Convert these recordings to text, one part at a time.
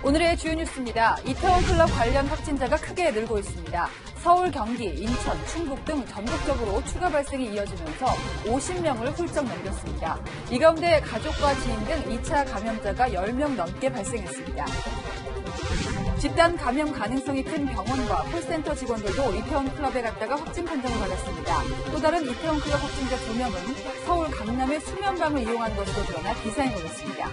오늘의 주요 뉴스입니다. 이태원 클럽 관련 확진자가 크게 늘고 있습니다. 서울, 경기, 인천, 충북 등 전국적으로 추가 발생이 이어지면서 50명을 훌쩍 넘겼습니다. 이 가운데 가족과 지인 등 2차 감염자가 10명 넘게 발생했습니다. 집단 감염 가능성이 큰 병원과 콜센터 직원들도 이태원 클럽에 갔다가 확진 판정을 받았습니다. 또 다른 이태원 클럽 확진자 2명은 서울 강남의 수면방을 이용한 것으로 드러나 기사에 올랐습니다.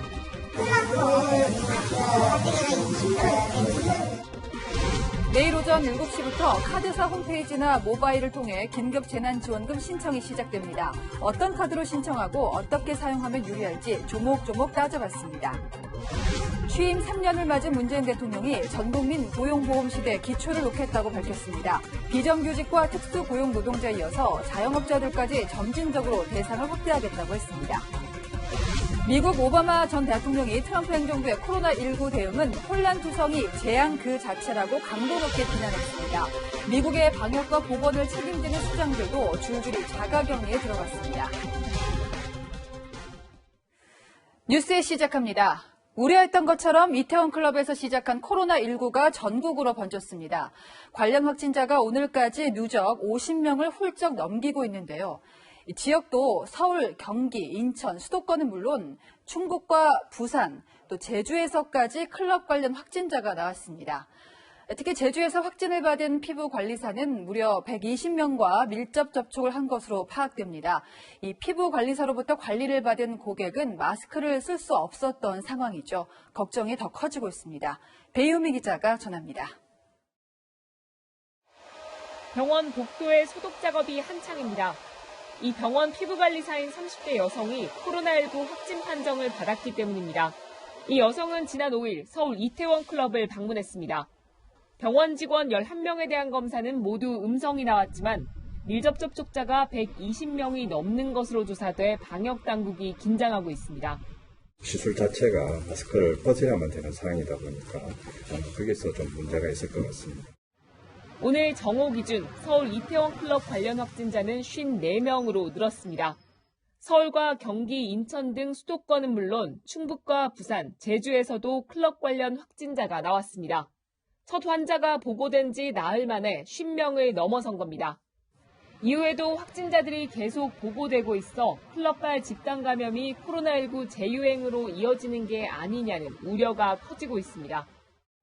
내일 오전 7시부터 카드사 홈페이지나 모바일을 통해 긴급 재난지원금 신청이 시작됩니다. 어떤 카드로 신청하고 어떻게 사용하면 유리할지 조목조목 따져봤습니다. 취임 3년을 맞은 문재인 대통령이 전국민 고용보험 시대 기초를 놓겠다고 밝혔습니다. 비정규직과 특수고용 노동자에 이어서 자영업자들까지 점진적으로 대상을 확대하겠다고 했습니다. 미국 오바마 전 대통령이 트럼프 행정부의 코로나19 대응은 혼란투성이 재앙 그 자체라고 강도 높게 비난했습니다. 미국의 방역과 보건을 책임지는 수장들도 줄줄이 자가격리에 들어갔습니다. 뉴스 시작합니다. 우려했던 것처럼 이태원 클럽에서 시작한 코로나19가 전국으로 번졌습니다. 관련 확진자가 오늘까지 누적 50명을 훌쩍 넘기고 있는데요. 지역도 서울, 경기, 인천, 수도권은 물론 충북과 부산, 또 제주에서까지 클럽 관련 확진자가 나왔습니다. 특히 제주에서 확진을 받은 피부관리사는 무려 120명과 밀접 접촉을 한 것으로 파악됩니다. 이 피부관리사로부터 관리를 받은 고객은 마스크를 쓸 수 없었던 상황이죠. 걱정이 더 커지고 있습니다. 배유미 기자가 전합니다. 병원 복도의 소독 작업이 한창입니다. 이 병원 피부관리사인 30대 여성이 코로나19 확진 판정을 받았기 때문입니다. 이 여성은 지난 5일 서울 이태원 클럽을 방문했습니다. 병원 직원 11명에 대한 검사는 모두 음성이 나왔지만 밀접 접촉자가 120명이 넘는 것으로 조사돼 방역당국이 긴장하고 있습니다. 시술 자체가 마스크를 벗어야만 되는 상황이다 보니까 거기서 좀 문제가 있을 것 같습니다. 오늘 정오 기준 서울 이태원 클럽 관련 확진자는 54명으로 늘었습니다. 서울과 경기, 인천 등 수도권은 물론 충북과 부산, 제주에서도 클럽 관련 확진자가 나왔습니다. 첫 환자가 보고된 지 나흘 만에 50명을 넘어선 겁니다. 이후에도 확진자들이 계속 보고되고 있어 클럽발 집단 감염이 코로나19 재유행으로 이어지는 게 아니냐는 우려가 커지고 있습니다.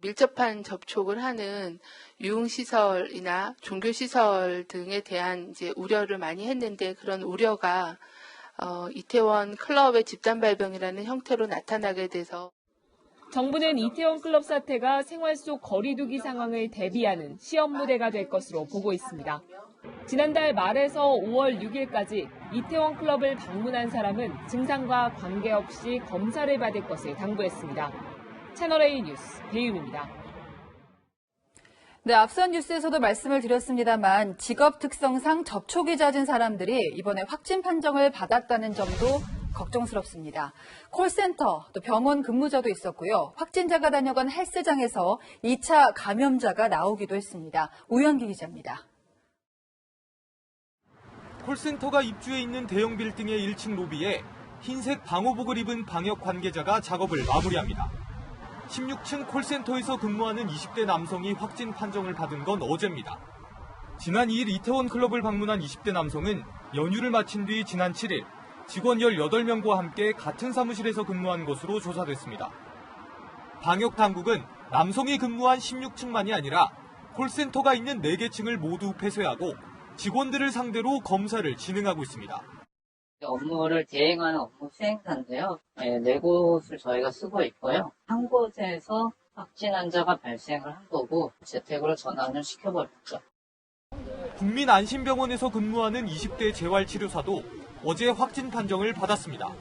밀접한 접촉을 하는 유흥시설이나 종교시설 등에 대한 우려를 많이 했는데 그런 우려가 이태원 클럽의 집단 발병이라는 형태로 나타나게 돼서 정부는 이태원 클럽 사태가 생활 속 거리 두기 상황을 대비하는 시험 무대가 될 것으로 보고 있습니다. 지난달 말에서 5월 6일까지 이태원 클럽을 방문한 사람은 증상과 관계없이 검사를 받을 것을 당부했습니다. 채널A 뉴스 배윤입니다. 네, 앞선 뉴스에서도 말씀을 드렸습니다만 직업 특성상 접촉이 잦은 사람들이 이번에 확진 판정을 받았다는 점도 걱정스럽습니다. 콜센터, 또 병원 근무자도 있었고요. 확진자가 다녀간 헬스장에서 2차 감염자가 나오기도 했습니다. 우영기 기자입니다. 콜센터가 입주해 있는 대형 빌딩의 1층 로비에 흰색 방호복을 입은 방역 관계자가 작업을 마무리합니다. 16층 콜센터에서 근무하는 20대 남성이 확진 판정을 받은 건 어제입니다. 지난 2일 이태원 클럽을 방문한 20대 남성은 연휴를 마친 뒤 지난 7일 직원 18명과 함께 같은 사무실에서 근무한 것으로 조사됐습니다. 방역 당국은 남성이 근무한 16층만이 아니라 콜센터가 있는 4개 층을 모두 폐쇄하고 직원들을 상대로 검사를 진행하고 있습니다. 업무를 대행하는 업무 수행사인데요. 4곳을 저희가 쓰고 있고요. 한 곳에서 확진 환자가 발생을 한 거고 재택으로 전환을 시켜버렸죠. 국민안심병원에서 근무하는 20대 재활치료사도 어제 확진 판정을 받았습니다.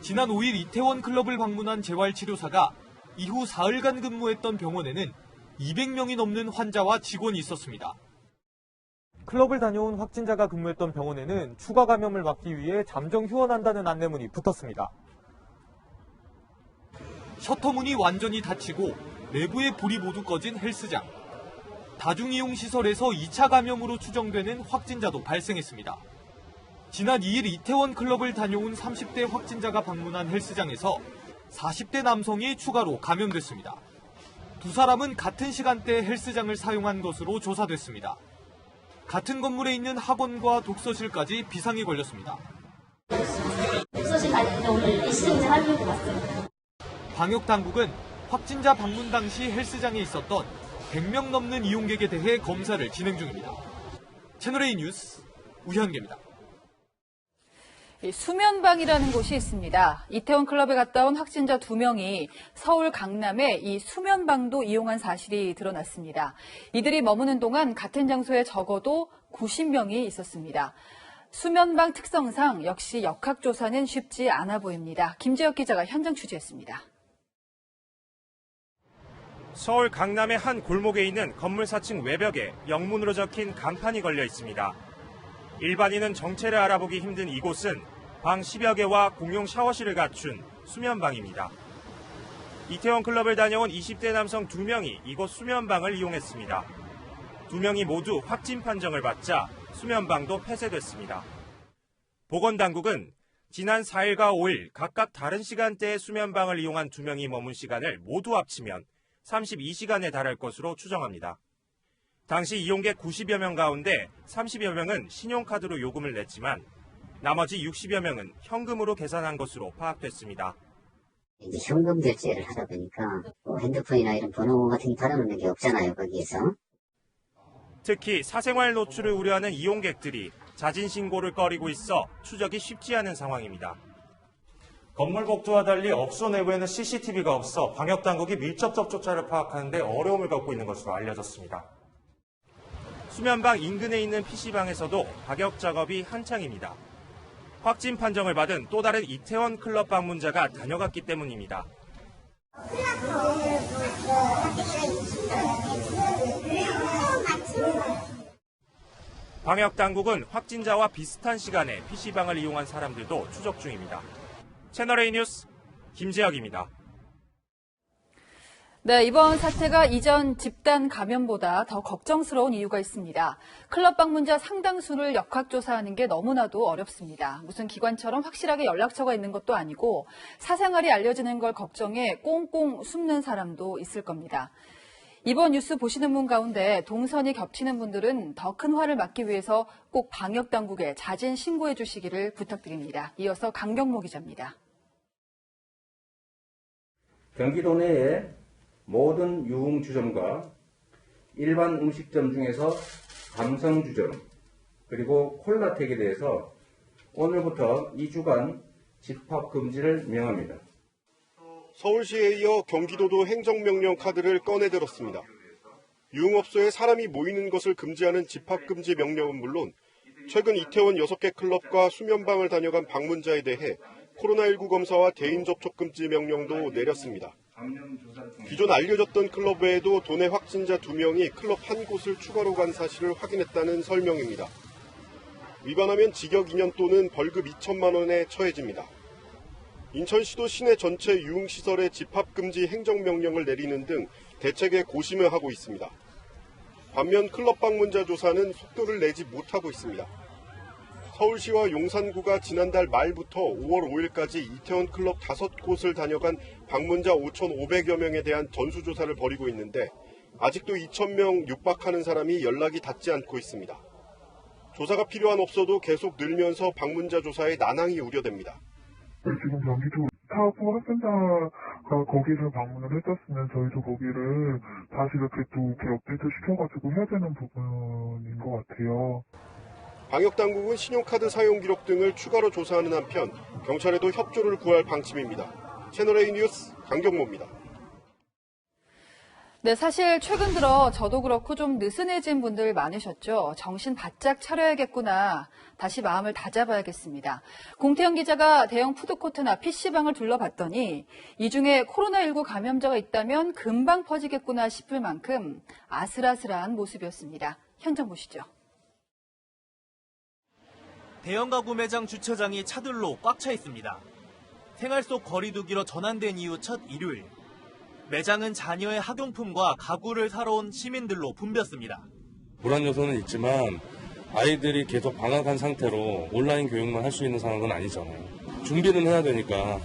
지난 5일 이태원 클럽을 방문한 재활치료사가 이후 사흘간 근무했던 병원에는 200명이 넘는 환자와 직원이 있었습니다. 클럽을 다녀온 확진자가 근무했던 병원에는 추가 감염을 막기 위해 잠정 휴원한다는 안내문이 붙었습니다. 셔터문이 완전히 닫히고 내부의 불이 모두 꺼진 헬스장. 다중이용시설에서 2차 감염으로 추정되는 확진자도 발생했습니다. 지난 2일 이태원 클럽을 다녀온 30대 확진자가 방문한 헬스장에서 40대 남성이 추가로 감염됐습니다. 두 사람은 같은 시간대에 헬스장을 사용한 것으로 조사됐습니다. 같은 건물에 있는 학원과 독서실까지 비상이 걸렸습니다. 독서실 다니는데 오늘 이시증자 하려고 왔어요. 방역당국은 확진자 방문 당시 헬스장에 있었던 100명 넘는 이용객에 대해 검사를 진행 중입니다. 채널A 뉴스 우현계입니다. 수면방이라는 곳이 있습니다. 이태원 클럽에 갔다 온 확진자 2명이 서울 강남의 이 수면방도 이용한 사실이 드러났습니다. 이들이 머무는 동안 같은 장소에 적어도 90명이 있었습니다. 수면방 특성상 역시 역학조사는 쉽지 않아 보입니다. 김재혁 기자가 현장 취재했습니다. 서울 강남의 한 골목에 있는 건물 4층 외벽에 영문으로 적힌 간판이 걸려 있습니다. 일반인은 정체를 알아보기 힘든 이곳은 방 10여 개와 공용 샤워실을 갖춘 수면방입니다. 이태원 클럽을 다녀온 20대 남성 2명이 이곳 수면방을 이용했습니다. 2명이 모두 확진 판정을 받자 수면방도 폐쇄됐습니다. 보건당국은 지난 4일과 5일 각각 다른 시간대에 수면방을 이용한 2명이 머문 시간을 모두 합치면 32시간에 달할 것으로 추정합니다. 당시 이용객 90여 명 가운데 30여 명은 신용카드로 요금을 냈지만 나머지 60여 명은 현금으로 계산한 것으로 파악됐습니다. 이제 현금 결제를 하다 보니까 핸드폰이나 이런 번호 같은 게 받아놓는 게 없잖아요, 거기에서. 특히 사생활 노출을 우려하는 이용객들이 자진 신고를 꺼리고 있어 추적이 쉽지 않은 상황입니다. 건물 복도와 달리 업소 내부에는 CCTV가 없어 방역당국이 밀접 접촉자를 파악하는 데 어려움을 겪고 있는 것으로 알려졌습니다. 수면방 인근에 있는 PC방에서도 방역 작업이 한창입니다. 확진 판정을 받은 또 다른 이태원 클럽 방문자가 다녀갔기 때문입니다. 방역당국은 확진자와 비슷한 시간에 PC방을 이용한 사람들도 추적 중입니다. 채널A 뉴스 김재혁입니다. 네, 이번 사태가 이전 집단 감염보다 더 걱정스러운 이유가 있습니다. 클럽 방문자 상당수를 역학조사하는 게 너무나도 어렵습니다. 무슨 기관처럼 확실하게 연락처가 있는 것도 아니고 사생활이 알려지는 걸 걱정해 꽁꽁 숨는 사람도 있을 겁니다. 이번 뉴스 보시는 분 가운데 동선이 겹치는 분들은 더 큰 화를 막기 위해서 꼭 방역당국에 자진 신고해 주시기를 부탁드립니다. 이어서 강경모 기자입니다. 경기도 내에 모든 유흥주점과 일반 음식점 중에서 감성주점 그리고 콜라텍에 대해서 오늘부터 2주간 집합금지를 명합니다. 서울시에 이어 경기도도 행정명령 카드를 꺼내들었습니다. 유흥업소에 사람이 모이는 것을 금지하는 집합금지 명령은 물론 최근 이태원 6개 클럽과 수면방을 다녀간 방문자에 대해 코로나19 검사와 대인 접촉 금지 명령도 내렸습니다. 기존 알려졌던 클럽 외에도 도내 확진자 2명이 클럽 한 곳을 추가로 간 사실을 확인했다는 설명입니다. 위반하면 징역 2년 또는 벌금 2천만 원에 처해집니다. 인천시도 시내 전체 유흥시설에 집합금지 행정명령을 내리는 등 대책에 고심을 하고 있습니다. 반면 클럽 방문자 조사는 속도를 내지 못하고 있습니다. 서울시와 용산구가 지난달 말부터 5월 5일까지 이태원 클럽 5곳을 다녀간 방문자 5,500여 명에 대한 전수조사를 벌이고 있는데 아직도 2,000명 육박하는 사람이 연락이 닿지 않고 있습니다. 조사가 필요한 업소도 계속 늘면서 방문자 조사에 난항이 우려됩니다. 지금 경기도 사업부 확진자가 거기를 방문을 했었으면 저희도 거기를 다시 이렇게 또 업데이트 시켜가지고 해야 되는 부분인 것 같아요. 방역당국은 신용카드 사용 기록 등을 추가로 조사하는 한편 경찰에도 협조를 구할 방침입니다. 채널A 뉴스 강경모입니다. 네, 사실 최근 들어 저도 그렇고 좀 느슨해진 분들 많으셨죠. 정신 바짝 차려야겠구나. 다시 마음을 다잡아야겠습니다. 공태영 기자가 대형 푸드코트나 PC방을 둘러봤더니 이 중에 코로나19 감염자가 있다면 금방 퍼지겠구나 싶을 만큼 아슬아슬한 모습이었습니다. 현장 보시죠. 대형 가구 매장 주차장이 차들로 꽉 차 있습니다. 생활 속 거리 두기로 전환된 이후 첫 일요일. 매장은 자녀의 학용품과 가구를 사러 온 시민들로 붐볐습니다. 불안 요소는 있지만 아이들이 계속 방학한 상태로 온라인 교육만 할 수 있는 상황은 아니잖아요. 준비는 해야 되니까.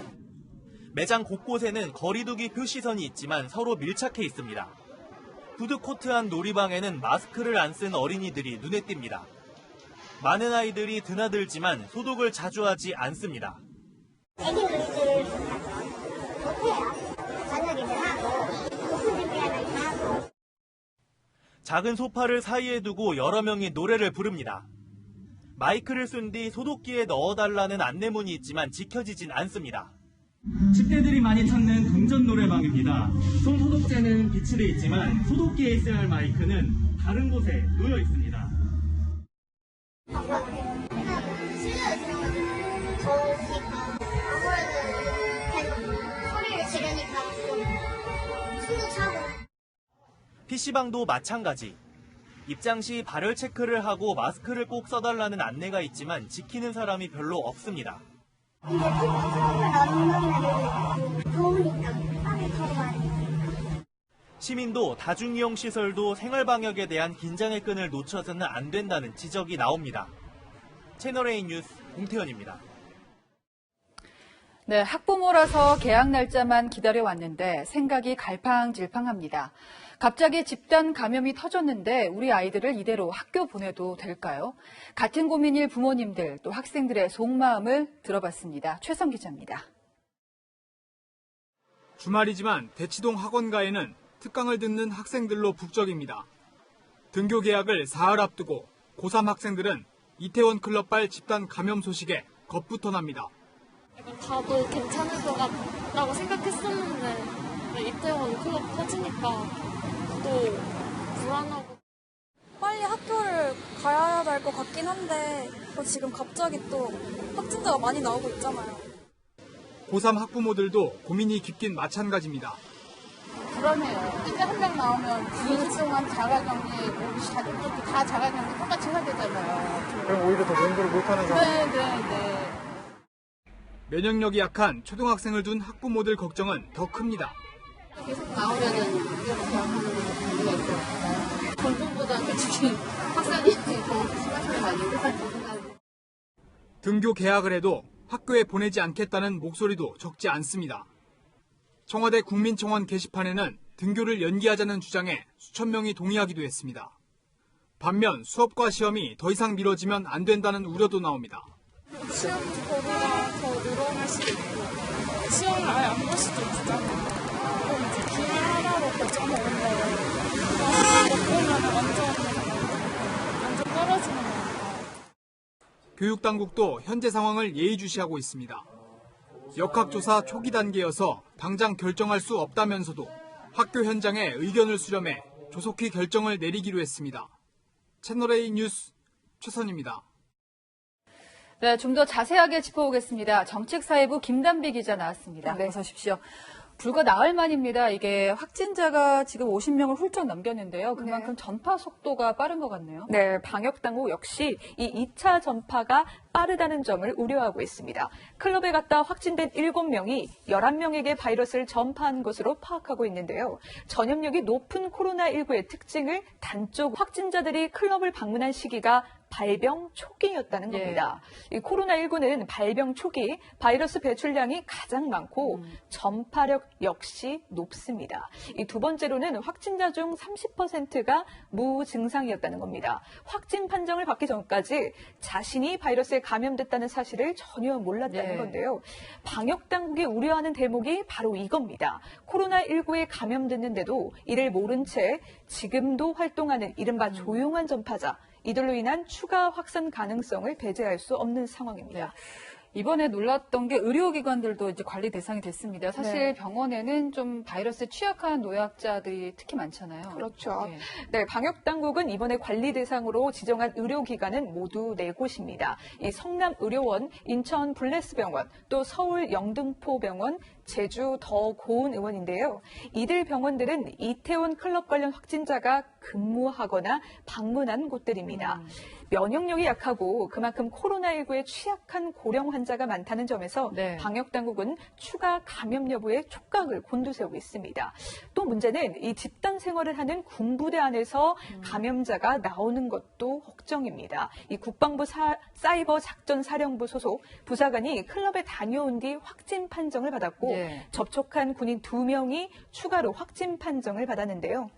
매장 곳곳에는 거리두기 표시선이 있지만 서로 밀착해 있습니다. 푸드코트 안 놀이방에는 마스크를 안 쓴 어린이들이 눈에 띕니다. 많은 아이들이 드나들지만 소독을 자주 하지 않습니다. 애기 놀이들을 좀 가서 못해요. 저녁에는 하고 오픈 준비하면 다 하고. 작은 소파를 사이에 두고 여러 명이 노래를 부릅니다. 마이크를 쓴 뒤 소독기에 넣어달라는 안내문이 있지만 지켜지진 않습니다. 10대들이 많이 찾는 동전 노래방입니다. 손 소독제는 비치돼 있지만 소독기에 있어야 할 마이크는 다른 곳에 놓여 있습니다. 소리를 지르니까 숨도 차고. PC방도 마찬가지. 입장 시 발열 체크를 하고 마스크를 꼭 써달라는 안내가 있지만 지키는 사람이 별로 없습니다. 근데 더우니까 빨리 들어가야 시민도 다중이용 시설도 생활방역에 대한 긴장의 끈을 놓쳐서는 안 된다는 지적이 나옵니다. 채널A 뉴스 공태현입니다. 네, 학부모라서 개학 날짜만 기다려왔는데 생각이 갈팡질팡합니다. 갑자기 집단 감염이 터졌는데 우리 아이들을 이대로 학교 보내도 될까요? 같은 고민일 부모님들 또 학생들의 속마음을 들어봤습니다. 최성 기자입니다. 주말이지만 대치동 학원가에는 특강을 듣는 학생들로 북적입니다. 등교 개학을 사흘 앞두고 고3 학생들은 이태원 클럽발 집단 감염 소식에 겁부터 납니다. 가도 괜찮을 것 같다고 생각했었는데 이태원 클럽 터지니까 또 불안하고. 빨리 학교를 가야 될 것 같긴 한데 지금 갑자기 또 확진자가 많이 나오고 있잖아요. 고3 학부모들도 고민이 깊긴 마찬가지입니다. 불안해요. 이제 한 명 나오면 2주 동안 자가격리, 가족들도 다 자가격리 똑같이 해야 되잖아요. 그럼 오히려 더 공부를 못하는 상황. 네. 면역력이 약한 초등학생을 둔 학부모들 걱정은 더 큽니다. 계속 나오면은 위험하다고 하는 문제가 있어요. 공부보다 솔직히 학생이 더 심한 소리가 아니고. 등교 개학을 해도 학교에 보내지 않겠다는 목소리도 적지 않습니다. 청와대 국민청원 게시판에는 등교를 연기하자는 주장에 수천 명이 동의하기도 했습니다. 반면 수업과 시험이 더 이상 미뤄지면 안 된다는 우려도 나옵니다. 시험 보기가 더 늘어날 수도 있고 시험을 아예 안 볼 수도 있잖아요. 그럼 이제 기말하라고 결정하는 거예요. 못 보면 완전 떨어지는 거니까. 교육당국도 현재 상황을 예의주시하고 있습니다. 역학조사 초기 단계여서 당장 결정할 수 없다면서도 학교 현장에 의견을 수렴해 조속히 결정을 내리기로 했습니다. 채널A 뉴스 최선입니다. 네, 좀 더 자세하게 짚어보겠습니다. 정책사회부 김단비 기자 나왔습니다. 네, 어서 오십시오. 불과 나흘 만입니다. 이게 확진자가 지금 50명을 훌쩍 넘겼는데요. 그만큼 전파 속도가 빠른 것 같네요. 네, 방역당국 역시 이 2차 전파가 빠르다는 점을 우려하고 있습니다. 클럽에 갔다 확진된 7명이 11명에게 바이러스를 전파한 것으로 파악하고 있는데요. 전염력이 높은 코로나19의 특징을 단쪽 확진자들이 클럽을 방문한 시기가 발병 초기였다는 겁니다. 이 코로나19는 발병 초기 바이러스 배출량이 가장 많고 전파력 역시 높습니다. 이 두 번째로는 확진자 중 30%가 무증상이었다는 겁니다. 확진 판정을 받기 전까지 자신이 바이러스에 감염됐다는 사실을 전혀 몰랐다는 건데요. 방역당국이 우려하는 대목이 바로 이겁니다. 코로나19에 감염됐는데도 이를 모른 채 지금도 활동하는 이른바 조용한 전파자, 이들로 인한 추가 확산 가능성을 배제할 수 없는 상황입니다. 이번에 놀랐던 게 의료기관들도 이제 관리 대상이 됐습니다. 사실 병원에는 좀 바이러스에 취약한 노약자들이 특히 많잖아요. 그렇죠. 네, 방역당국은 이번에 관리 대상으로 지정한 의료기관은 모두 4곳입니다. 이 성남의료원, 인천 블레스병원, 또 서울 영등포병원, 제주 더 고은의원인데요. 이들 병원들은 이태원 클럽 관련 확진자가 근무하거나 방문한 곳들입니다. 면역력이 약하고 그만큼 코로나19에 취약한 고령 환자가 많다는 점에서 방역당국은 추가 감염 여부에 촉각을 곤두세우고 있습니다. 또 문제는 이 집단 생활을 하는 군부대 안에서 감염자가 나오는 것도 걱정입니다. 이 국방부 사이버 작전사령부 소속 부사관이 클럽에 다녀온 뒤 확진 판정을 받았고 네. 접촉한 군인 2명이 추가로 확진 판정을 받았는데요.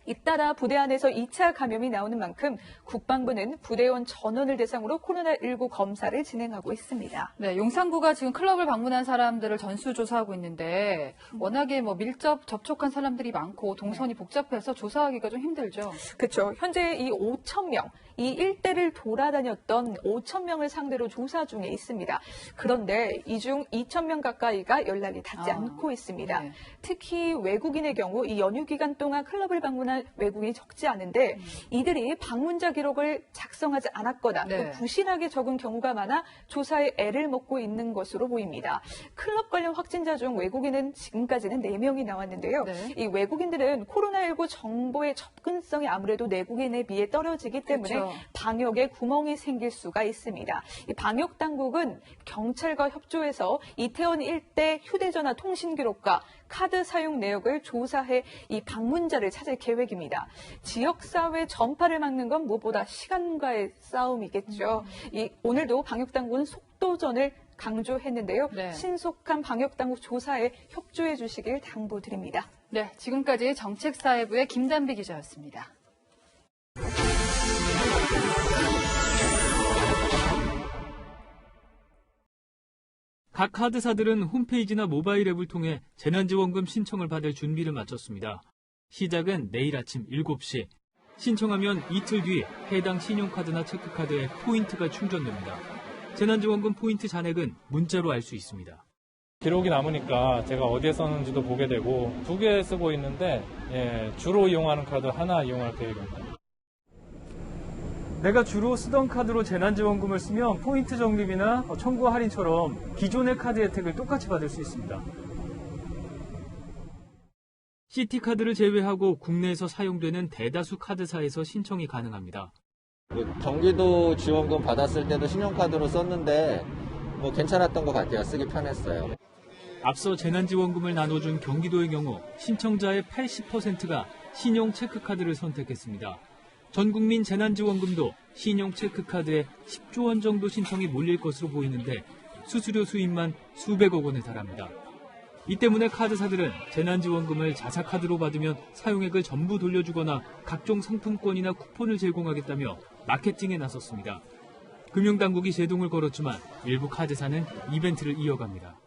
잇따라 부대 안에서 2차 감염이 나오는 만큼 국방부는 부대원 전원을 대상으로 코로나19 검사를 진행하고 있습니다. 네, 용산구가 지금 클럽을 방문한 사람들을 전수조사하고 있는데 워낙에 밀접 접촉한 사람들이 많고 동선이 복잡해서 조사하기가 좀 힘들죠. 그렇죠. 현재 이 5,000명, 이 일대를 돌아다녔던 5,000명을 상대로 조사 중에 있습니다. 그런데 이 중 2,000명 가까이가 연락이 닿지 않고 있습니다. 네. 특히 외국인의 경우 이 연휴 기간 동안 클럽을 방문한 외국인이 적지 않은데 이들이 방문자 기록을 작성하지 않았거나 또 부실하게 적은 경우가 많아 조사에 애를 먹고 있는 것으로 보입니다. 클럽 관련 확진자 중 외국인은 지금까지는 4명이 나왔는데요. 이 외국인들은 코로나19 정보의 접근성이 아무래도 내국인에 비해 떨어지기 때문에 그렇죠. 방역에 구멍이 생길 수가 있습니다. 이 방역 당국은 경찰과 협조해서 이태원 일대 휴대전화 통신 기록과 카드 사용 내역을 조사해 이 방문자를 찾을 계획입니다. 지역사회 전파를 막는 건 무엇보다 시간과의 싸움이겠죠. 오늘도 방역당국은 속도전을 강조했는데요. 신속한 방역당국 조사에 협조해 주시길 당부드립니다. 네, 지금까지 정책사회부의 김단비 기자였습니다. 각 카드사들은 홈페이지나 모바일 앱을 통해 재난지원금 신청을 받을 준비를 마쳤습니다. 시작은 내일 아침 7시. 신청하면 이틀 뒤 해당 신용카드나 체크카드에 포인트가 충전됩니다. 재난지원금 포인트 잔액은 문자로 알 수 있습니다. 기록이 남으니까 제가 어디에 썼는지도 보게 되고 2개 쓰고 있는데 주로 이용하는 카드 하나 이용할 계획입니다. 내가 주로 쓰던 카드로 재난지원금을 쓰면 포인트 적립이나 청구 할인처럼 기존의 카드 혜택을 똑같이 받을 수 있습니다. 시티카드를 제외하고 국내에서 사용되는 대다수 카드사에서 신청이 가능합니다. 경기도 지원금 받았을 때도 신용카드로 썼는데 괜찮았던 것 같아요. 쓰기 편했어요. 앞서 재난지원금을 나눠준 경기도의 경우 신청자의 80%가 신용 체크카드를 선택했습니다. 전 국민 재난지원금도 신용 체크카드에 10조 원 정도 신청이 몰릴 것으로 보이는데 수수료 수입만 수백억 원에 달합니다. 이 때문에 카드사들은 재난지원금을 자사카드로 받으면 사용액을 전부 돌려주거나 각종 상품권이나 쿠폰을 제공하겠다며 마케팅에 나섰습니다. 금융당국이 제동을 걸었지만 일부 카드사는 이벤트를 이어갑니다.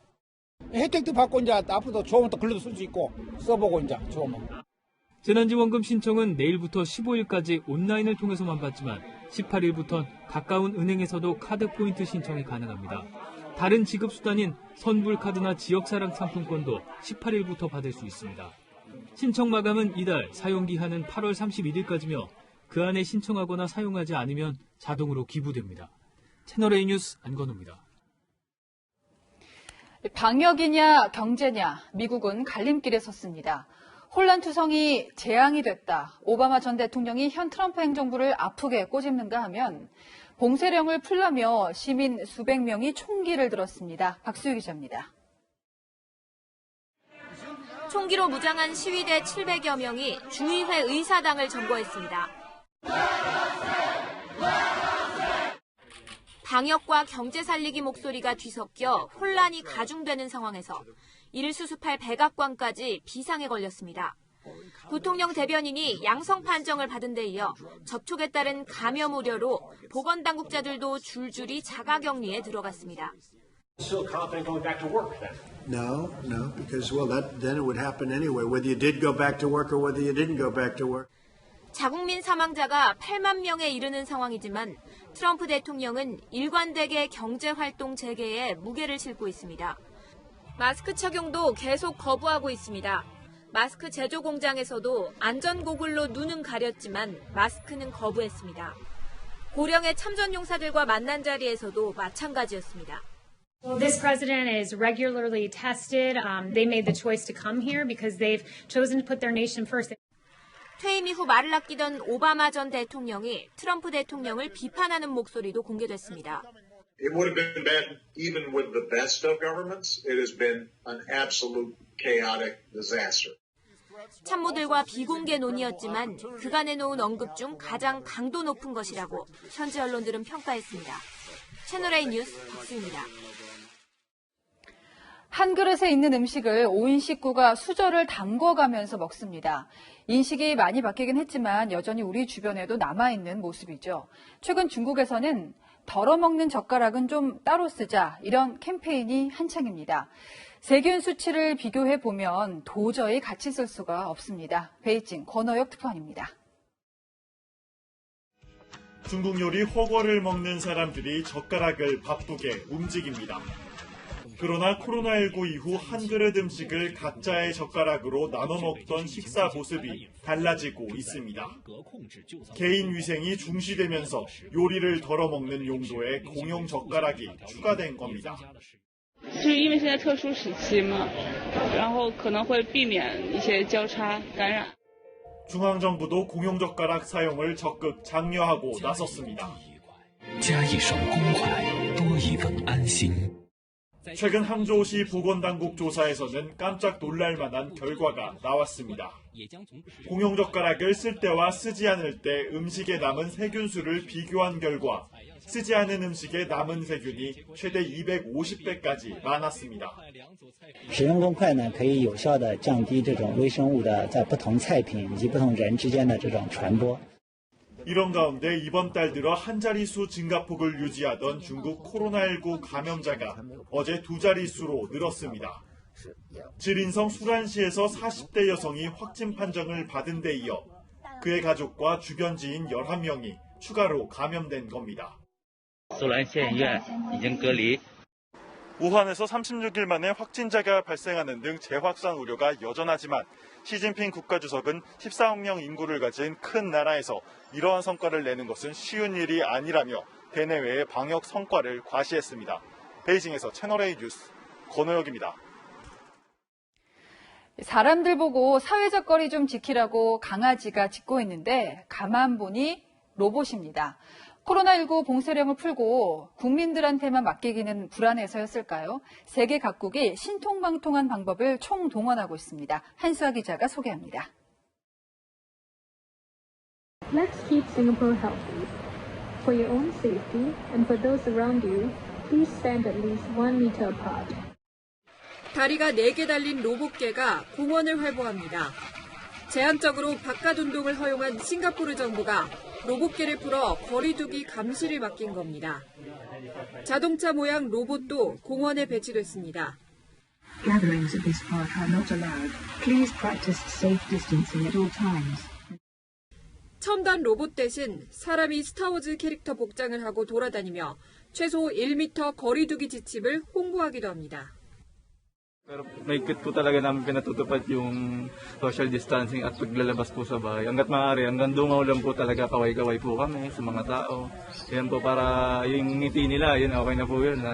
혜택도 받고 이제 앞으로도 좋으면 또 글로도 쓸 수 있고 써보고 이제 좋으면. 재난지원금 신청은 내일부터 15일까지 온라인을 통해서만 받지만 18일부터는 가까운 은행에서도 카드 포인트 신청이 가능합니다. 다른 지급수단인 선불카드나 지역사랑 상품권도 18일부터 받을 수 있습니다. 신청 마감은 이달, 사용기한은 8월 31일까지며 그 안에 신청하거나 사용하지 않으면 자동으로 기부됩니다. 채널A 뉴스 안건우입니다. 방역이냐 경제냐 미국은 갈림길에 섰습니다. 혼란투성이 재앙이 됐다. 오바마 전 대통령이 현 트럼프 행정부를 아프게 꼬집는가 하면 봉쇄령을 풀려며 시민 수백 명이 총기를 들었습니다. 박수유 기자입니다. 총기로 무장한 시위대 700여 명이 주의회 의사당을 점거했습니다. 방역과 경제 살리기 목소리가 뒤섞여 혼란이 가중되는 상황에서 이를 수습할 백악관까지 비상에 걸렸습니다. 부통령 대변인이 양성 판정을 받은 데 이어 접촉에 따른 감염 우려로 보건당국자들도 줄줄이 자가격리에 들어갔습니다. Still confident going back to work then? No, because then it would happen anyway, whether you did go back to work or whether you didn't go back to work. 자국민 사망자가 8만 명에 이르는 상황이지만 트럼프 대통령은 일관되게 경제활동 재개에 무게를 싣고 있습니다. 마스크 착용도 계속 거부하고 있습니다. 마스크 제조 공장에서도 안전고글로 눈은 가렸지만 마스크는 거부했습니다. 고령의 참전용사들과 만난 자리에서도 마찬가지였습니다. Well, this president is regularly tested. They made the choice to come here because they've chosen to put their nation first. 퇴임 이후 말을 아끼던 오바마 전 대통령이 트럼프 대통령을 비판하는 목소리도 공개됐습니다. It would have been bad even with the best of governments. It has been an absolute chaotic disaster. 참모들과 비공개 논의였지만 그간에 놓은 언급 중 가장 강도 높은 것이라고 현지 언론들은 평가했습니다. 채널A 뉴스 박수입니다. 한 그릇에 있는 음식을 5인 식구가 수저를 담궈가면서 먹습니다. 인식이 많이 바뀌긴 했지만 여전히 우리 주변에도 남아있는 모습이죠. 최근 중국에서는 덜어먹는 젓가락은 좀 따로 쓰자 이런 캠페인이 한창입니다. 세균 수치를 비교해보면 도저히 같이 쓸 수가 없습니다. 베이징 권어역 특파원입니다. 중국 요리 허거를 먹는 사람들이 젓가락을 바쁘게 움직입니다. 그러나 코로나19 이후 한 그릇 음식을 각자의 젓가락으로 나눠 먹던 식사 모습이 달라지고 있습니다. 개인 위생이 중시되면서 요리를 덜어 먹는 용도의 공용 젓가락이 추가된 겁니다. 是因为现在特殊时期嘛，然后可能会避免一些交叉感染。 중앙정부도 공용 젓가락 사용을 적극 장려하고 나섰습니다. 加一双公筷，多一份安心。 최근 항저우시 보건당국 조사에서는 깜짝 놀랄 만한 결과가 나왔습니다. 공용 젓가락을 쓸 때와 쓰지 않을 때 음식에 남은 세균수를 비교한 결과 쓰지 않은 음식에 남은 세균이 최대 250배까지 많았습니다. 使用公筷呢，可以有效地降低这种微生物的在不同菜品以及不同人之间的这种传播。 이런 가운데 이번 달 들어 한 자릿수 증가폭을 유지하던 중국 코로나19 감염자가 어제 두 자릿수로 늘었습니다. 지린성 수란시에서 40대 여성이 확진 판정을 받은 데 이어 그의 가족과 주변 지인 11명이 추가로 감염된 겁니다. 우한에서 36일 만에 확진자가 발생하는 등 재확산 우려가 여전하지만 시진핑 국가주석은 14억 명 인구를 가진 큰 나라에서 이러한 성과를 내는 것은 쉬운 일이 아니라며 대내외의 방역 성과를 과시했습니다. 베이징에서 채널A 뉴스 권호혁입니다. 사람들 보고 사회적 거리 좀 지키라고 강아지가 짖고 있는데 가만 보니 로봇입니다. 코로나19 봉쇄령을 풀고 국민들한테만 맡기기는 불안해서였을까요? 세계 각국이 신통방통한 방법을 총동원하고 있습니다. 한수아 기자가 소개합니다. Let's keep Singapore healthy. For your own safety and for those around you, please stand at least 1 meter apart. 다리가 4개 달린 로봇개가 공원을 활보합니다. 제한적으로 바깥 운동을 허용한 싱가포르 정부가 로봇개를 풀어 거리두기 감시를 맡긴 겁니다. 자동차 모양 로봇도 공원에 배치됐습니다. Gatherings of this park are not allowed. Please practice safe distancing at all times. 첨단 로봇 대신 사람이 스타워즈 캐릭터 복장을 하고 돌아다니며 최소 1m 거리두기 지침을 홍보하기도 합니다. Pero mahigpit po talaga namin pinatutupad yung social distancing at paglalabas po sa bahay. Hanggat maaari, hanggang dungaw lang po talaga kaway-kaway po kami sa mga tao. Yan po para yung ngiti nila, yun okay na po yun.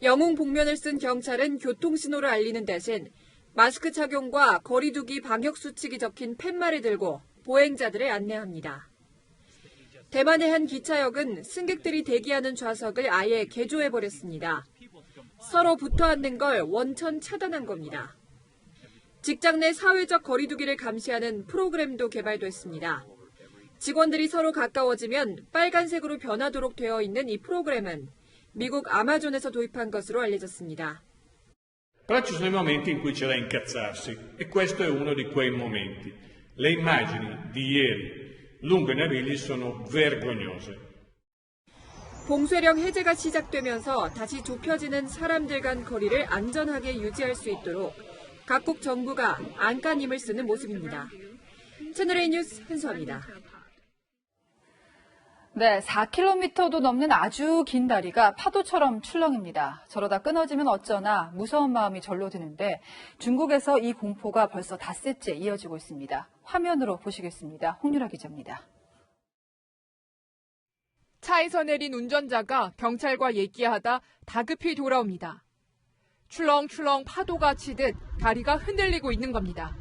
영웅 복면을 쓴 경찰은 교통신호를 알리는 대신 마스크 착용과 거리두기 방역 수칙이 적힌 팻말을 들고 보행자들을 안내합니다. 대만의 한 기차역은 승객들이 대기하는 좌석을 아예 개조해버렸습니다. 서로 붙어 앉는 걸 원천 차단한 겁니다. 직장 내 사회적 거리두기를 감시하는 프로그램도 개발됐습니다. 직원들이 서로 가까워지면 빨간색으로 변하도록 되어 있는 이 프로그램은 미국 아마존에서 도입한 것으로 알려졌습니다. Però ci sono i momenti in cui c'è da incazzarsi e questo è uno di quei momenti. Le immagini di ieri lungo i Navigli sono vergognose. 봉쇄령 해제가 시작되면서 다시 좁혀지는 사람들 간 거리를 안전하게 유지할 수 있도록 각국 정부가 안간힘을 쓰는 모습입니다. 채널A 뉴스 한수아입니다. 네, 4km도 넘는 아주 긴 다리가 파도처럼 출렁입니다. 저러다 끊어지면 어쩌나 무서운 마음이 절로 드는데 중국에서 이 공포가 벌써 닷새째 이어지고 있습니다. 화면으로 보시겠습니다. 홍유라 기자입니다. 차에서 내린 운전자가 경찰과 얘기하다 다급히 돌아옵니다. 출렁출렁 파도가 치듯 다리가 흔들리고 있는 겁니다.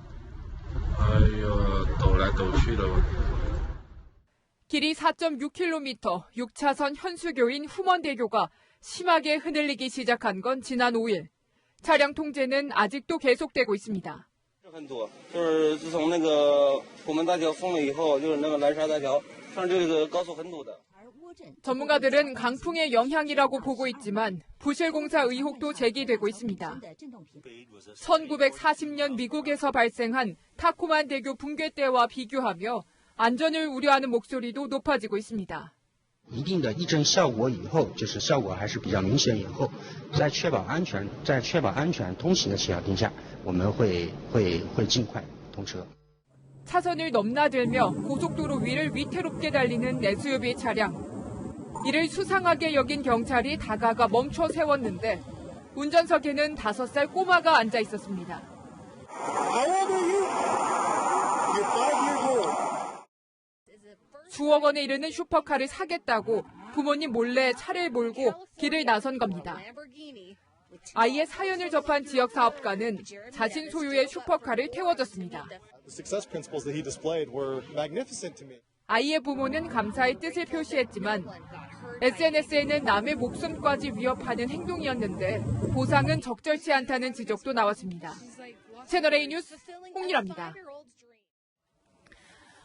길이 4.6km, 6차선 현수교인 후먼대교가 심하게 흔들리기 시작한 건 지난 5일. 차량 통제는 아직도 계속되고 있습니다. 很多，就是自从那个虎门大桥封了以后，就是那个南沙大桥上这个高速很堵的。 전문가들은 강풍의 영향이라고 보고 있지만 부실공사 의혹도 제기되고 있습니다. 1940년 미국에서 발생한 타코만 대교 붕괴 때와 비교하며 안전을 우려하는 목소리도 높아지고 있습니다. 一定的抑震效果以后，就是效果还是比较明显以后，在确保安全通行的前提下，我们会尽快通车。 차선을 넘나들며 고속도로 위를 위태롭게 달리는 SUV 차량. 이를 수상하게 여긴 경찰이 다가가 멈춰 세웠는데 운전석에는 5살 꼬마가 앉아 있었습니다. 수억 원에 이르는 슈퍼카를 사겠다고 부모님 몰래 차를 몰고 길을 나선 겁니다. 아이의 사연을 접한 지역 사업가는 자신 소유의 슈퍼카를 태워줬습니다. 아이의 부모는 감사의 뜻을 표시했지만 SNS에는 남의 목숨까지 위협하는 행동이었는데 보상은 적절치 않다는 지적도 나왔습니다. 채널A 뉴스 홍유라입니다.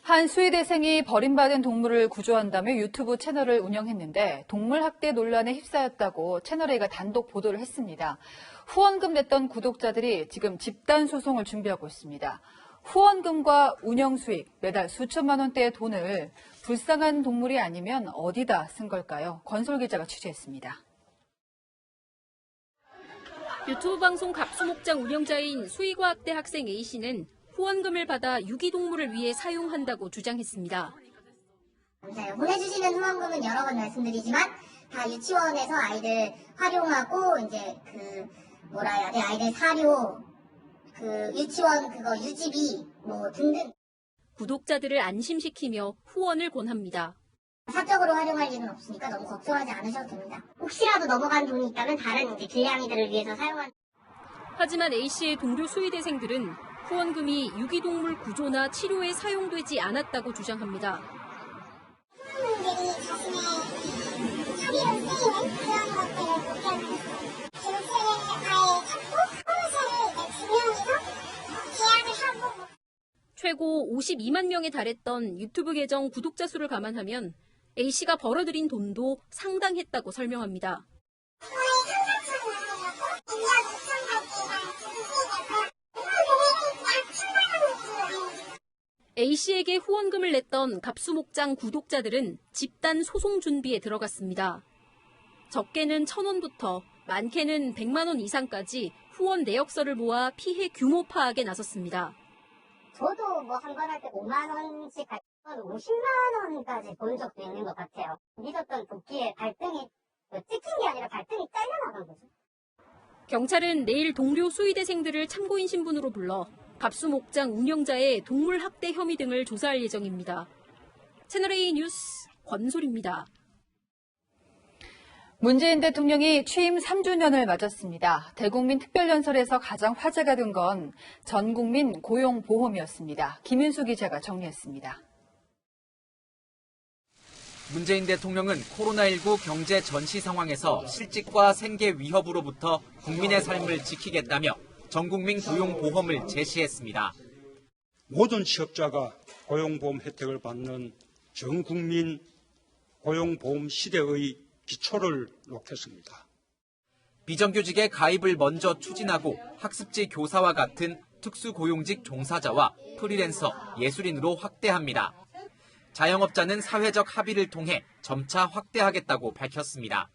한 스웨덴생이 버림받은 동물을 구조한다며 유튜브 채널을 운영했는데 동물 학대 논란에 휩싸였다고 채널A가 단독 보도를 했습니다. 후원금 냈던 구독자들이 지금 집단 소송을 준비하고 있습니다. 후원금과 운영 수익, 매달 수천만 원대의 돈을 불쌍한 동물이 아니면 어디다 쓴 걸까요? 권솔 기자가 취재했습니다. 유튜브 방송 갑수목장 운영자인 수의과학대 학생 A씨는 후원금을 받아 유기동물을 위해 사용한다고 주장했습니다. 보내주시는 후원금은 여러 번 말씀드리지만 다 유치원에서 아이들 활용하고 이제 아이들 사료, 유치원 그거 유지비 뭐 등등. 구독자들을 안심시키며 후원을 권합니다. 사적으로 활용할 일은 없으니까 너무 걱정하지 않으셔도 됩니다. 혹시라도 넘어간 돈이 있다면 다른 길냥이들을 위해서 사용한. 하지만 A씨의 동료 수의대생들은 후원금이 유기동물 구조나 치료에 사용되지 않았다고 주장합니다. 후원금들이 자신의 사비로 쓰이는 그런 것들을 목표로 기록실을 아예 찾고 사무실을 두 명이서 계약을 하고. 최고 52만 명에 달했던 유튜브 계정 구독자 수를 감안하면 A씨가 벌어들인 돈도 상당했다고 설명합니다. A씨에게 후원금을 냈던 갑수목장 구독자들은 집단 소송 준비에 들어갔습니다. 적게는 1,000원부터 많게는 100만 원 이상까지 후원 내역서를 모아 피해 규모 파악에 나섰습니다. 저도 뭐 한 번 할 때 5만 원씩 갈 건 50만 원까지 본 적도 있는 것 같아요. 믿었던 도끼에 발등이 찍힌 게 아니라 발등이 잘려나간 거죠. 경찰은 내일 동료 수의대생들을 참고인 신분으로 불러 갑수목장 운영자의 동물 학대 혐의 등을 조사할 예정입니다. 채널A 뉴스 권솔입니다. 문재인 대통령이 취임 3주년을 맞았습니다. 대국민 특별연설에서 가장 화제가 된 건 전국민 고용보험이었습니다. 김윤수 기자가 정리했습니다. 문재인 대통령은 코로나19 경제 전시 상황에서 실직과 생계 위협으로부터 국민의 삶을 지키겠다며 전국민 고용보험을 제시했습니다. 모든 취업자가 고용보험 혜택을 받는 전국민 고용보험 시대의 기초를 놓겠습니다. 비정규직의 가입을 먼저 추진하고 학습지 교사와 같은 특수고용직 종사자와 프리랜서, 예술인으로 확대합니다. 자영업자는 사회적 합의를 통해 점차 확대하겠다고 밝혔습니다.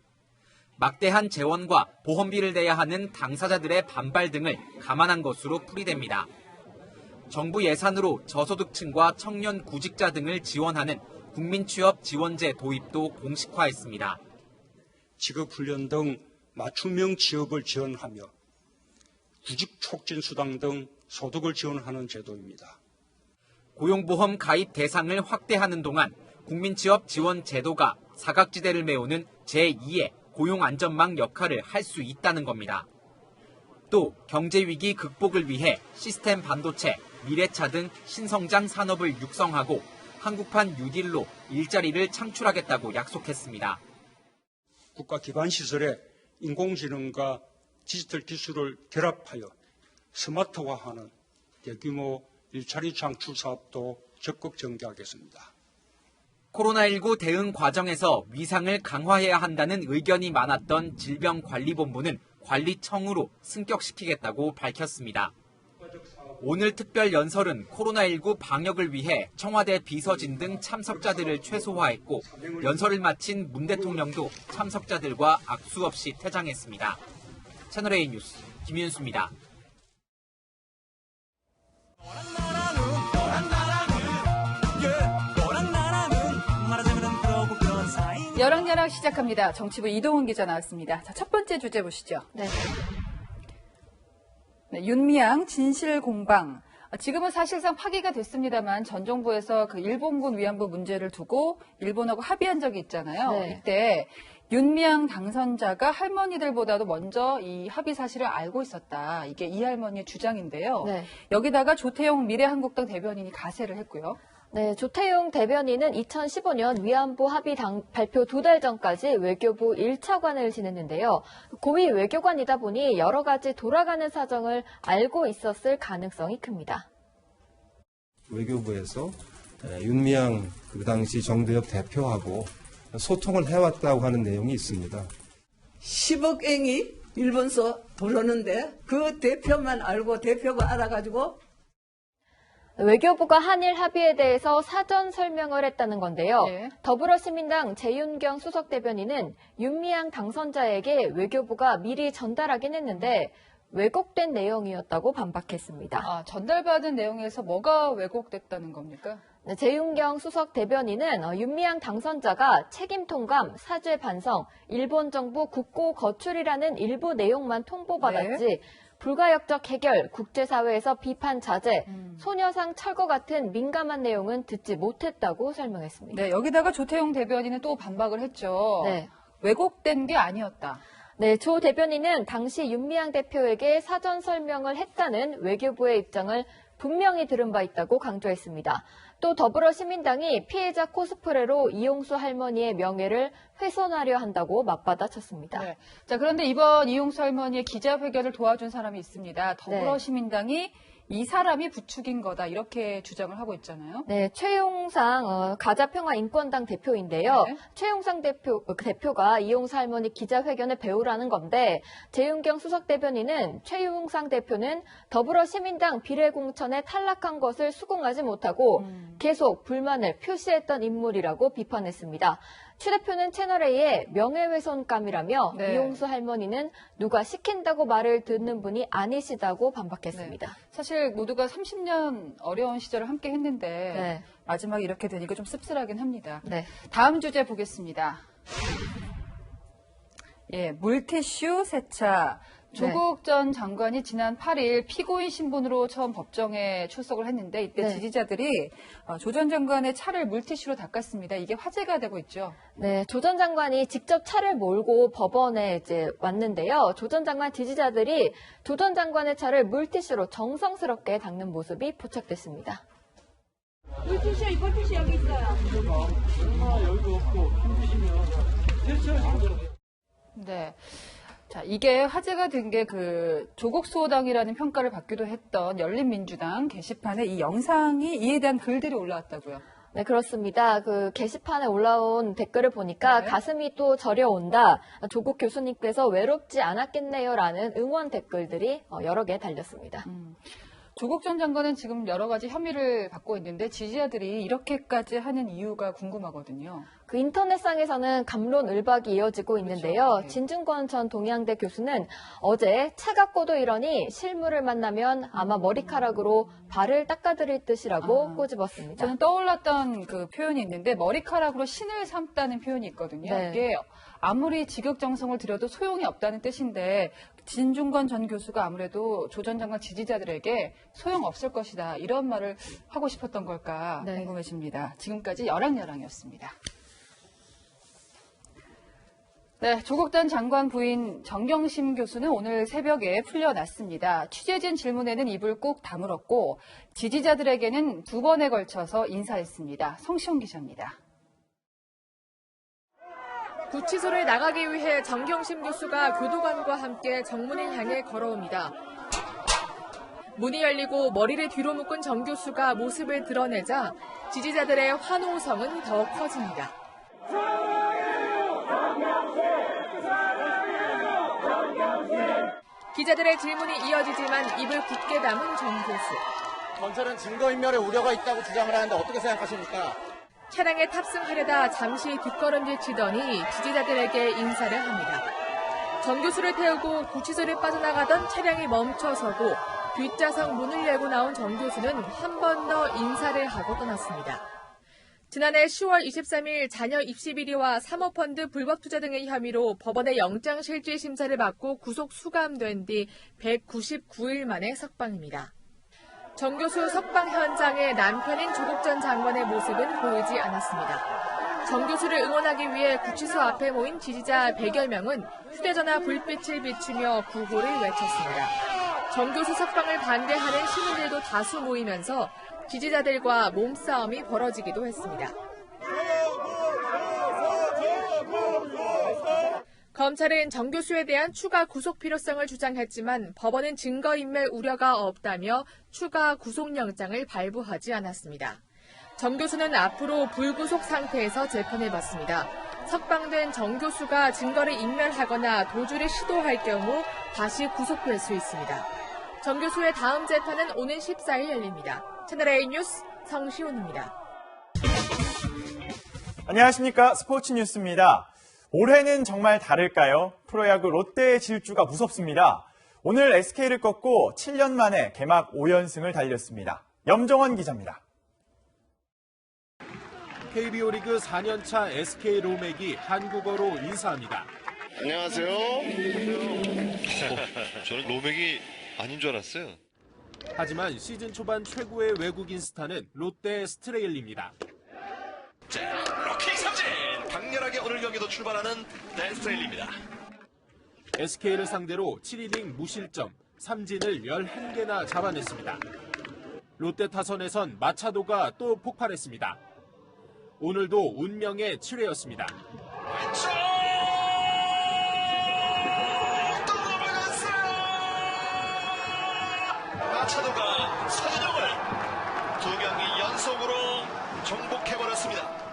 막대한 재원과 보험비를 내야 하는 당사자들의 반발 등을 감안한 것으로 풀이됩니다. 정부 예산으로 저소득층과 청년 구직자 등을 지원하는 국민취업지원제 도입도 공식화했습니다. 직업훈련 등 맞춤형 취업을 지원하며 구직촉진수당 등 소득을 지원하는 제도입니다. 고용보험 가입 대상을 확대하는 동안 국민취업지원제도가 사각지대를 메우는 제2의 고용안전망 역할을 할 수 있다는 겁니다. 또 경제위기 극복을 위해 시스템 반도체, 미래차 등 신성장 산업을 육성하고 한국판 뉴딜로 일자리를 창출하겠다고 약속했습니다. 국가 기반 시설에 인공지능과 디지털 기술을 결합하여 스마트화하는 대규모 일자리 창출 사업도 적극 전개하겠습니다. 코로나19 대응 과정에서 위상을 강화해야 한다는 의견이 많았던 질병관리본부는 관리청으로 승격시키겠다고 밝혔습니다. 오늘 특별 연설은 코로나19 방역을 위해 청와대 비서진 등 참석자들을 최소화했고 연설을 마친 문 대통령도 참석자들과 악수 없이 퇴장했습니다. 채널A 뉴스 김윤수입니다. 여랑여랑 시작합니다. 정치부 이동훈 기자 나왔습니다. 자, 첫 번째 주제 보시죠. 네. 네, 윤미향 진실공방. 지금은 사실상 파기가 됐습니다만 전 정부에서 그 일본군 위안부 문제를 두고 일본하고 합의한 적이 있잖아요. 네. 이때 윤미향 당선자가 할머니들보다도 먼저 이 합의 사실을 알고 있었다. 이게 이 할머니의 주장인데요. 네. 여기다가 조태용 미래한국당 대변인이 가세를 했고요. 네, 조태용 대변인은 2015년 위안부 합의 발표 2달 전까지 외교부 1차관을 지냈는데요. 고위 외교관이다 보니 여러 가지 돌아가는 사정을 알고 있었을 가능성이 큽니다. 외교부에서 윤미향 그 당시 정대협 대표하고 소통을 해왔다고 하는 내용이 있습니다. 10억엔이 일본서 들어오는데 그 대표만 알고 대표가 알아가지고 외교부가 한일 합의에 대해서 사전 설명을 했다는 건데요. 네. 더불어시민당 재윤경 수석대변인은 윤미향 당선자에게 외교부가 미리 전달하긴 했는데 왜곡된 내용이었다고 반박했습니다. 아, 전달받은 내용에서 뭐가 왜곡됐다는 겁니까? 네, 재윤경 수석대변인은 윤미향 당선자가 책임 통감, 사죄 반성, 일본 정부 국고 거출이라는 일부 내용만 통보받았지 네. 불가역적 해결, 국제사회에서 비판 자제, 소녀상 철거 같은 민감한 내용은 듣지 못했다고 설명했습니다. 네, 여기다가 조태용 대변인은 또 반박을 했죠. 네. 왜곡된 게 아니었다. 네, 조 대변인은 당시 윤미향 대표에게 사전 설명을 했다는 외교부의 입장을 분명히 들은 바 있다고 강조했습니다. 또 더불어시민당이 피해자 코스프레로 이용수 할머니의 명예를 훼손하려 한다고 맞받아쳤습니다. 네. 자, 그런데 이번 이용수 할머니의 기자회견을 도와준 사람이 있습니다. 더불어시민당이 이 사람이 부추긴 거다 이렇게 주장을 하고 있잖아요. 네, 최용상 가자평화인권당 대표인데요. 네. 최용상 대표가 이용수 할머니 기자회견을 배우라는 건데 재윤경 수석대변인은 최용상 대표는 더불어시민당 비례공천에 탈락한 것을 수긍하지 못하고 계속 불만을 표시했던 인물이라고 비판했습니다. 추 대표는 채널A에 명예훼손감이라며 네. 이용수 할머니는 누가 시킨다고 말을 듣는 분이 아니시다고 반박했습니다. 네. 사실 모두가 30년 어려운 시절을 함께 했는데 네. 마지막에 이렇게 되니까 좀 씁쓸하긴 합니다. 네. 다음 주제 보겠습니다. 예, 물티슈 세차. 조국 전 장관이 지난 8일 피고인 신분으로 처음 법정에 출석을 했는데 이때 네. 지지자들이 조 전 장관의 차를 물티슈로 닦았습니다. 이게 화제가 되고 있죠. 네, 조 전 장관이 직접 차를 몰고 법원에 이제 왔는데요. 조 전 장관 지지자들이 조 전 장관의 차를 물티슈로 정성스럽게 닦는 모습이 포착됐습니다. 물티슈, 이 물티슈 여기 있어요. 여기도 없고 힘드시면 네. 자, 이게 화제가 된 게 그 조국 수호당이라는 평가를 받기도 했던 열린민주당 게시판에 이 영상이 이에 대한 글들이 올라왔다고요. 네, 그렇습니다. 그 게시판에 올라온 댓글을 보니까 네. 가슴이 또 저려온다. 조국 교수님께서 외롭지 않았겠네요라는 응원 댓글들이 여러 개 달렸습니다. 조국 전 장관은 지금 여러 가지 혐의를 받고 있는데 지지자들이 이렇게까지 하는 이유가 궁금하거든요. 그 인터넷상에서는 갑론을박이 이어지고 있는데요. 그렇죠. 네. 진중권 전 동양대 교수는 어제 차갑고도 이러니 실물을 만나면 아마 머리카락으로 발을 닦아드릴 뜻이라고 꼬집었습니다. 저는 떠올랐던 그 표현이 있는데 머리카락으로 신을 삼다는 표현이 있거든요. 네. 이게 아무리 지극정성을 들여도 소용이 없다는 뜻인데 진중권 전 교수가 아무래도 조 전 장관 지지자들에게 소용없을 것이다 이런 말을 하고 싶었던 걸까 궁금해집니다. 지금까지 여랑여랑이었습니다. 네, 조국 전 장관 부인 정경심 교수는 오늘 새벽에 풀려났습니다. 취재진 질문에는 입을 꾹 다물었고 지지자들에게는 2번에 걸쳐서 인사했습니다. 성시영 기자입니다. 구치소를 나가기 위해 정경심 교수가 교도관과 함께 정문을 향해 걸어옵니다. 문이 열리고 머리를 뒤로 묶은 정 교수가 모습을 드러내자 지지자들의 환호성은 더 커집니다. 기자들의 질문이 이어지지만 입을 굳게 담은 정 교수. 검찰은 증거인멸의 우려가 있다고 주장을 하는데 어떻게 생각하십니까? 차량에 탑승하려다 잠시 뒷걸음질 치더니 지지자들에게 인사를 합니다. 정 교수를 태우고 구치소를 빠져나가던 차량이 멈춰서고 뒷좌석 문을 열고 나온 정 교수는 한 번 더 인사를 하고 떠났습니다. 지난해 10월 23일 자녀 입시 비리와 사모펀드 불법 투자 등의 혐의로 법원의 영장실질 심사를 받고 구속 수감된 뒤 199일 만에 석방입니다. 정 교수 석방 현장에 남편인 조국 전 장관의 모습은 보이지 않았습니다. 정 교수를 응원하기 위해 구치소 앞에 모인 지지자 100여 명은 휴대전화 불빛을 비추며 구호를 외쳤습니다. 정 교수 석방을 반대하는 시민들도 다수 모이면서 지지자들과 몸싸움이 벌어지기도 했습니다. 검찰은 정 교수에 대한 추가 구속 필요성을 주장했지만 법원은 증거인멸 우려가 없다며 추가 구속영장을 발부하지 않았습니다. 정 교수는 앞으로 불구속 상태에서 재판을 받습니다. 석방된 정 교수가 증거를 인멸하거나 도주를 시도할 경우 다시 구속될 수 있습니다. 정 교수의 다음 재판은 오는 14일 열립니다. 채널A 뉴스 성시훈입니다. 안녕하십니까. 스포츠 뉴스입니다. 올해는 정말 다를까요? 프로야구 롯데의 질주가 무섭습니다. 오늘 SK를 꺾고 7년 만에 개막 5연승을 달렸습니다. 염정원 기자입니다. KBO 리그 4년차 SK 로맥이 한국어로 인사합니다. 안녕하세요. 저는 로맥이 아닌 줄 알았어요. 하지만 시즌 초반 최고의 외국인 스타는 롯데 스트레일리입니다. 자, 로키 삼진! 강렬하게 오늘 경기도 출발하는 댄 스트레일리입니다. SK를 상대로 7이닝 무실점, 삼진을 11개나 잡아냈습니다. 롯데 타선에선 마차도가 또 폭발했습니다. 오늘도 운명의 7회였습니다. 마차도가 서준영을 2경기 연속으로 정복해버렸습니다.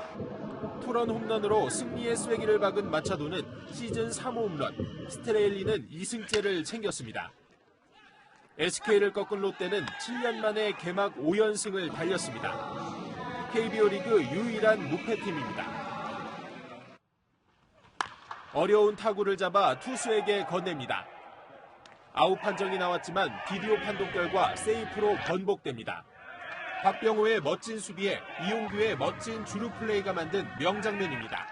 투런 홈런으로 승리의 쐐기를 박은 마차도는 시즌 3호 홈런, 스트레일리는 2승째를 챙겼습니다. SK를 꺾은 롯데는 7년 만에 개막 5연승을 달렸습니다. KBO 리그 유일한 무패팀입니다. 어려운 타구를 잡아 투수에게 건넵니다. 아웃 판정이 나왔지만 비디오 판독 결과 세이프로 번복됩니다. 박병호의 멋진 수비에 이용규의 멋진 주루 플레이가 만든 명장면입니다.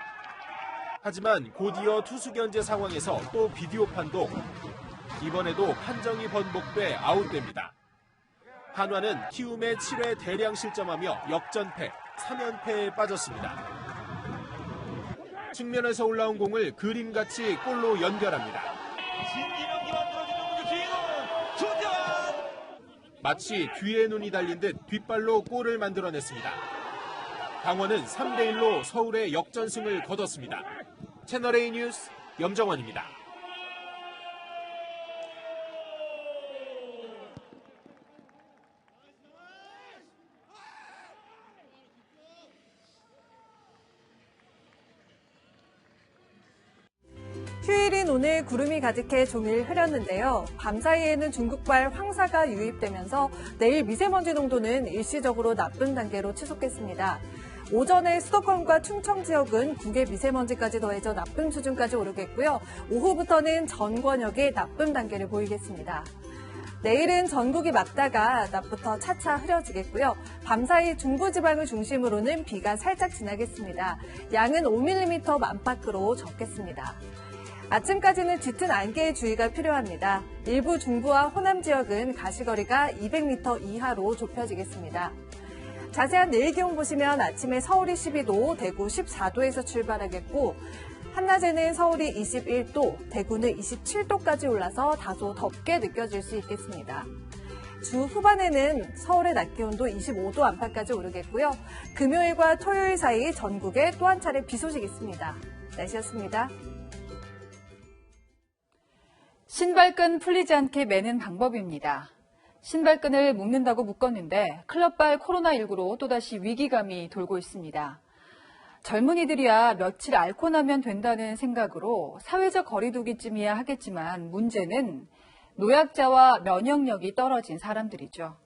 하지만 곧이어 투수 견제 상황에서 또 비디오 판독. 이번에도 판정이 번복돼 아웃됩니다. 한화는 키움의 7회 대량 실점하며 역전패, 3연패에 빠졌습니다. 측면에서 올라온 공을 그림같이 골로 연결합니다. 마치 뒤에 눈이 달린 듯 뒷발로 골을 만들어냈습니다. 강원은 3대1로 서울의 역전승을 거뒀습니다. 채널A 뉴스 염정원입니다. 휴일인 오늘 구름이 가득해 종일 흐렸는데요. 밤사이에는 중국발 황사가 유입되면서 내일 미세먼지 농도는 일시적으로 나쁨 단계로 치솟겠습니다. 오전에 수도권과 충청 지역은 국외 미세먼지까지 더해져 나쁨 수준까지 오르겠고요. 오후부터는 전 권역이 나쁨 단계를 보이겠습니다. 내일은 전국이 맑다가 낮부터 차차 흐려지겠고요. 밤사이 중부지방을 중심으로는 비가 살짝 지나겠습니다. 양은 5mm 안팎으로 적겠습니다. 아침까지는 짙은 안개의 주의가 필요합니다. 일부 중부와 호남 지역은 가시거리가 200m 이하로 좁혀지겠습니다. 자세한 내일 기온 보시면 아침에 서울이 12도, 대구 14도에서 출발하겠고 한낮에는 서울이 21도, 대구는 27도까지 올라서 다소 덥게 느껴질 수 있겠습니다. 주 후반에는 서울의 낮 기온도 25도 안팎까지 오르겠고요. 금요일과 토요일 사이 전국에 또 한 차례 비 소식이 있습니다. 날씨였습니다. 신발끈 풀리지 않게 매는 방법입니다. 신발끈을 묶는다고 묶었는데 클럽발 코로나19로 또다시 위기감이 돌고 있습니다. 젊은이들이야 며칠 앓고 나면 된다는 생각으로 사회적 거리두기쯤이야 하겠지만 문제는 노약자와 면역력이 떨어진 사람들이죠.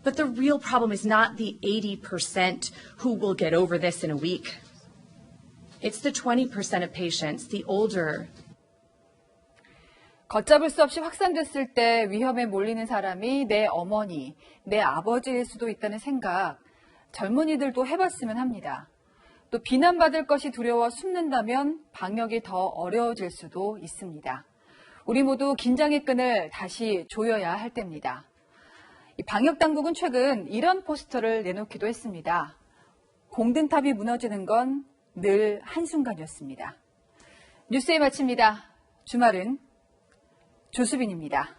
But the real problem is not the 80% who will get over this in a week. It's the 20% of patients, the older. 걷잡을 수 없이 확산됐을 때 위험에 몰리는 사람이 내 어머니, 내 아버지일 수도 있다는 생각, 젊은이들도 해봤으면 합니다. 또 비난받을 것이 두려워 숨는다면 방역이 더 어려워질 수도 있습니다. 우리 모두 긴장의 끈을 다시 조여야 할 때입니다. 방역당국은 최근 이런 포스터를 내놓기도 했습니다. 공든탑이 무너지는 건 늘 한순간이었습니다. 뉴스에 마칩니다. 주말은 조수빈입니다.